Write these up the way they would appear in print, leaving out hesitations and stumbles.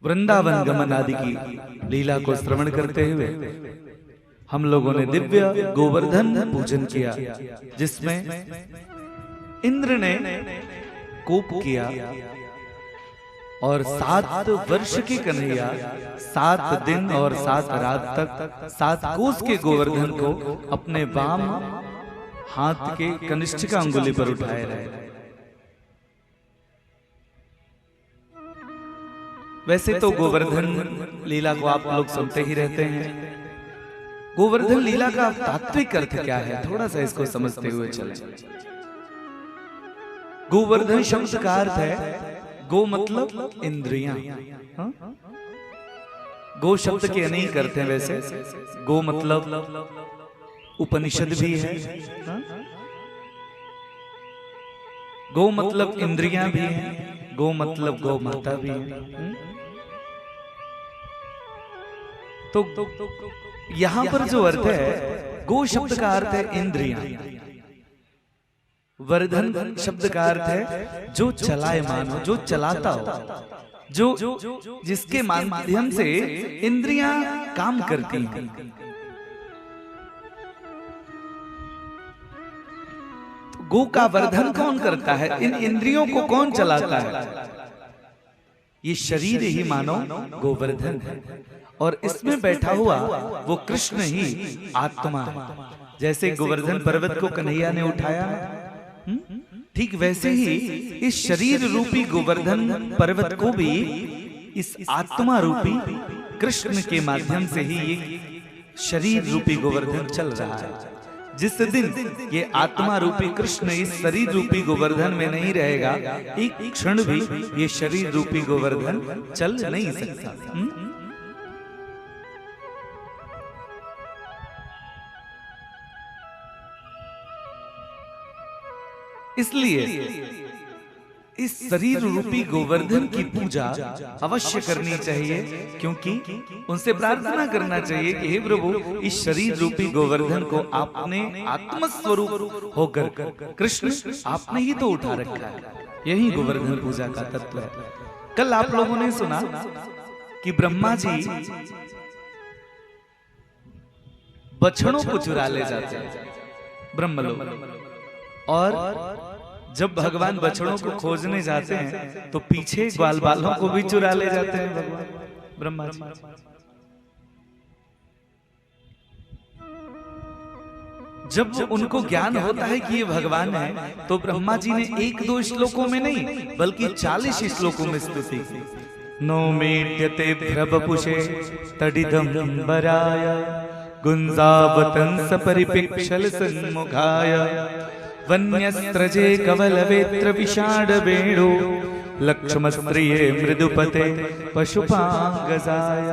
वृंदावन गमन आदि की लीला को श्रवण करते हुए हम लोगों ने दिव्य गोवर्धन पूजन किया, जिसमें इंद्र ने कोप किया और 7 वर्ष की कन्हैया 7 दिन और 7 रात तक 7 कोस के गोवर्धन को अपने वाम हाथ के कनिष्ठ का अंगुली पर उठाए रहे। वैसे तो गोवर्धन लीला को आप लोग सुनते ही रहते हैं। गोवर्धन लीला का तात्विक अर्थ क्या है, थोड़ा सा इसको समझते हुए चलें। गोवर्धन शब्द का अर्थ है गो मतलब इंद्रियां। गो शब्द के अनेक अर्थ हैं वैसे। गो मतलब उपनिषद भी है, गो मतलब इंद्रियां भी हैं, गो मतलब गौ माता भी है। तो यहां पर जो अर्थ है, गो शब्द का अर्थ है इंद्रियां, वर्धन शब्द का अर्थ है जो चलायमान हो, जो चलाता हो, जो जिसके माध्यम से इंद्रियां काम करती हैं। तो गो का वर्धन कौन करता है, इन इंद्रियों को कौन चलाता है? ये शरीर ही मानो गोवर्धन है और इसमें बैठा हुआ वो कृष्ण ही आत्मा है। जैसे गोवर्धन पर्वत को कन्हैया ने उठाया, ठीक वैसे ही इस शरीर रूपी गोवर्धन पर्वत को भी इस आत्मा रूपी कृष्ण के माध्यम से ही ये शरीर रूपी गोवर्धन चल रहा है। जिस दिन ये आत्मा रूपी कृष्ण इस शरीर रूपी गोवर्धन में नहीं रहेगा, एक क्षण भी ये शरीर रूपी गोवर्धन चल नहीं सकता। इसलिए इस शरीर रूपी गोवर्धन की पूजा अवश्य करनी चाहिए, क्योंकि उनसे प्रार्थना करना चाहिए कि हे प्रभु, इस शरीर रूपी गोवर्धन को आपने आत्मस्वरूप होकर कृष्ण आपने ही तो उठा रखा है। यही गोवर्धन पूजा का तत्व है। कल आप लोगों ने सुना कि ब्रह्मा जी बछड़ों को चुरा ले जाते हैं ब्रह्मलोक, और जब भगवान बछड़ों को खोजने जाते हैं तो पीछे ग्वाल बालों को भी चुरा ले जाते हैं भगवान ब्रह्मा जी। जब उनको ज्ञान होता है कि ये भगवान है, तो ब्रह्मा जी ने 1-2 श्लोकों में नहीं बल्कि 40 श्लोकों में स्तुति की। नो मेट्यते भ्रवपुषे तडिदंबराय गुंजावतंस परिपिक्षल सन्मुखाय वन्यस्त्रजे कवलवेत्र विषाड वेणु लक्ष्मस्त्रिये मृदुपते पशुपांगजाय।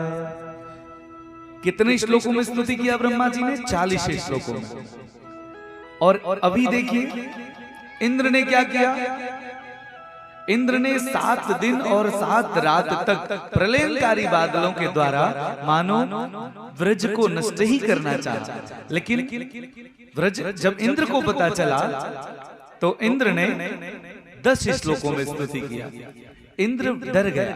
कितने श्लोकों में स्तुति किया ब्रह्मा जी ने? 40 श्लोकों में। और अभी देखिए इंद्र ने क्या किया। इंद्र ने 7 दिन और 7 रात तक प्रलयंकारी बादलों के द्वारा मानो व्रज को नष्ट ही करना चाहा, लेकिन व्रज जब इंद्र को पता चला तो इंद्र ने 10 श्लोकों में स्तुति किया। इंद्र डर गया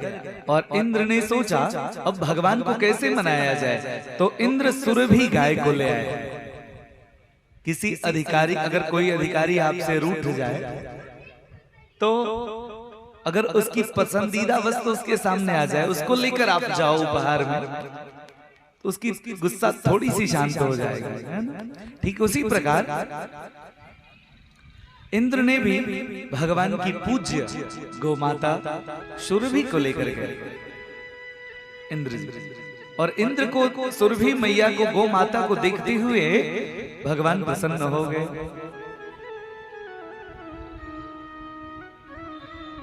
और इंद्र ने सोचा अब भगवान को कैसे मनाया जाए, तो इंद्र सुरभि गाय को ले आए। किसी अधिकारी, अगर कोई अधिकारी आपसे रूठ जाए तो अगर उसकी पसंदीदा वस्तु उसके सामने आ जाए, उसको लेकर आप जाओ उपहार में, तो उसकी गुस्सा थोड़ी सी शांत हो जाएगा, है ना? ठीक उसी प्रकार इंद्र ने भी भगवान की पूज्य गोमाता सुरभि को लेकर गए इंद्र जी, और इंद्र को सुरभि मैया को गौ माता को देखते हुए भगवान प्रसन्न हो गए।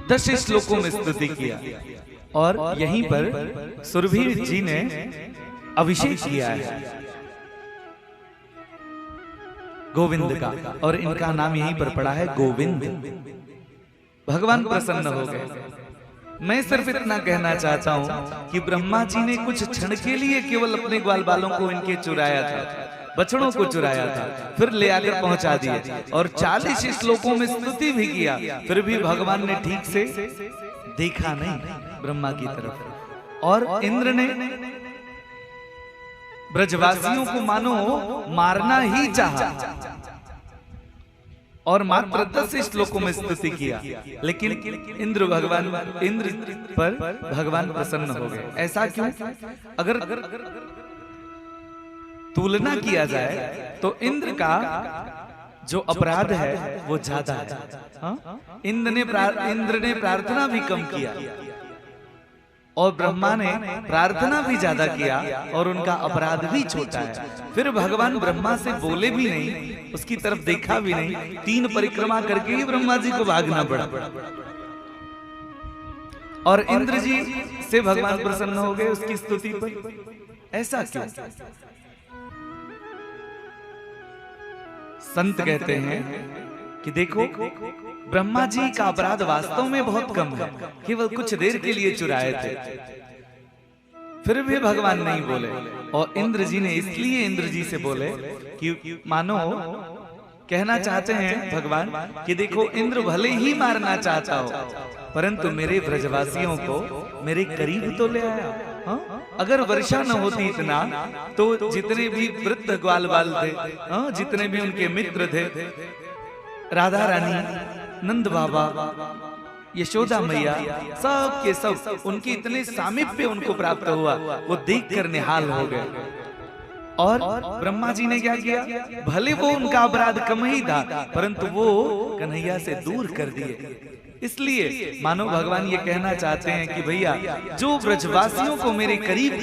10 श्लोकों में स्तुति किया और यहीं पर सुरभि जी ने अभिषेक किया है गोविंद का, और इनका नाम यहीं पर पड़ा है गोविंद। भगवान प्रसन्न हो गए। मैं सिर्फ इतना कहना चाहता हूं कि ब्रह्मा जी ने कुछ क्षण के लिए केवल अपने ग्वाल बालों को इनके चुराया था, बछड़ों को चुराया था, फिर ले आकर पहुंचा दिए और 40 श्लोकों में स्तुति भी किया, फिर भी भगवान ने ठीक से देखा नहीं ब्रह्मा की तरफ। और इंद्र ने ब्रजवासियों को मानो मारना ही चाहा और मात्र 10 श्लोकों में स्तुति किया, लेकिन इंद्र पर भगवान प्रसन्न हो गए। ऐसा क्यों? अगर तुलना किया जाए तो इंद्र का जो अपराध है वो ज्यादा है। हाँ? इंद्र ने प्रार्थना भी कम किया और ब्रह्मा ने प्रार्थना भी ज्यादा किया और उनका अपराध भी छोटा है। फिर भगवान ब्रह्मा से बोले भी नहीं, उसकी तरफ देखा भी नहीं, 3 परिक्रमा करके ही ब्रह्मा जी को भागना पड़ा और इंद्र जी से भगवान प्रसन्न हो गए उसकी स्तुति पर। ऐसा क्यों? संत कहते हैं कि देखो, ब्रह्मा जी का अपराध वास्तव में बहुत कम है, केवल कुछ देर के लिए चुराए थे, फिर भी भगवान नहीं बोले। और इंद्र जी ने इसलिए इंद्र जी से बोले कि मानो कहना चाहते हैं भगवान कि देखो, इंद्र भले ही मारना चाहता हो परंतु मेरे ब्रजवासियों को मेरे करीब तो ले आया। हाँ? अगर वर्षा न होती इतना तो जितने भी वृद्ध ग्वाल बाल थे, हाँ, जितने भी उनके मित्र थे, राधा रानी, नंद बाबा, यशोदा मैया, सब के सब उनके इतने सामीप्य उनको प्राप्त हुआ, वो देखकर निहाल हो गए। और ब्रह्मा जी ने क्या किया? भले वो उनका अपराध कम ही था परंतु वो कन्हैया से दूर कर दिए। इसलिए मानो भगवान ये कहना चाहते हैं कि भैया, जो ब्रजवासियों को मेरे करीब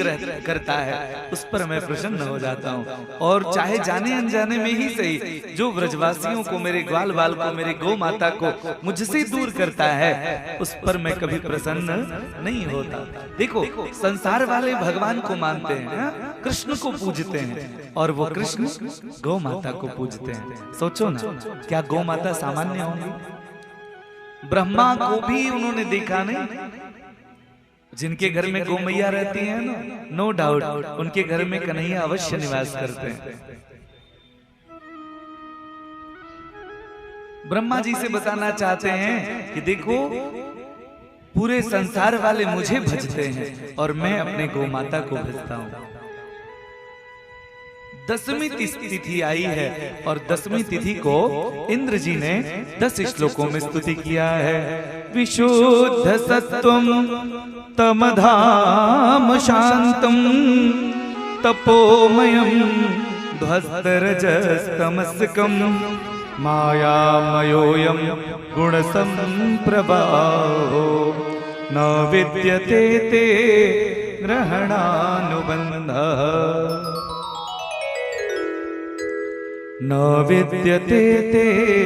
करता है उस पर मैं प्रसन्न हो जाता हूँ, और चाहे जाने अनजाने में ही सही, जो ब्रजवासियों को, मेरे ग्वाल बाल को, मेरे गौ माता को मुझसे दूर करता है उस पर मैं कभी प्रसन्न नहीं होता। देखो, संसार वाले भगवान को मानते हैं, कृष्ण को पूजते हैं, और वो कृष्ण गौ माता को पूजते हैं। सोचो ना, क्या गौ माता सामान्य होंगी? ब्रह्मा को भी उन्होंने देखा नहीं। जिनके घर में गौ मैया रहती है ना, नो डाउट उनके घर में कन्हैया अवश्य निवास करते हैं। ब्रह्मा जी से बताना चाहते हैं कि देखो, पूरे संसार वाले मुझे भजते हैं और मैं अपने गौ माता को भजता हूं। 10वीं तिथि आई है और 10वीं तिथि को इंद्र जी ने 10 श्लोकों में स्तुति किया है। विशुद्ध सत्वम तमधाम शांतम तपोमयम ध्वस्तरजस्तमस्कम मायामयोऽयं गुणसम्प्रभावो न विद्यते ते ग्रहणानुबन्धः न विद्यते ते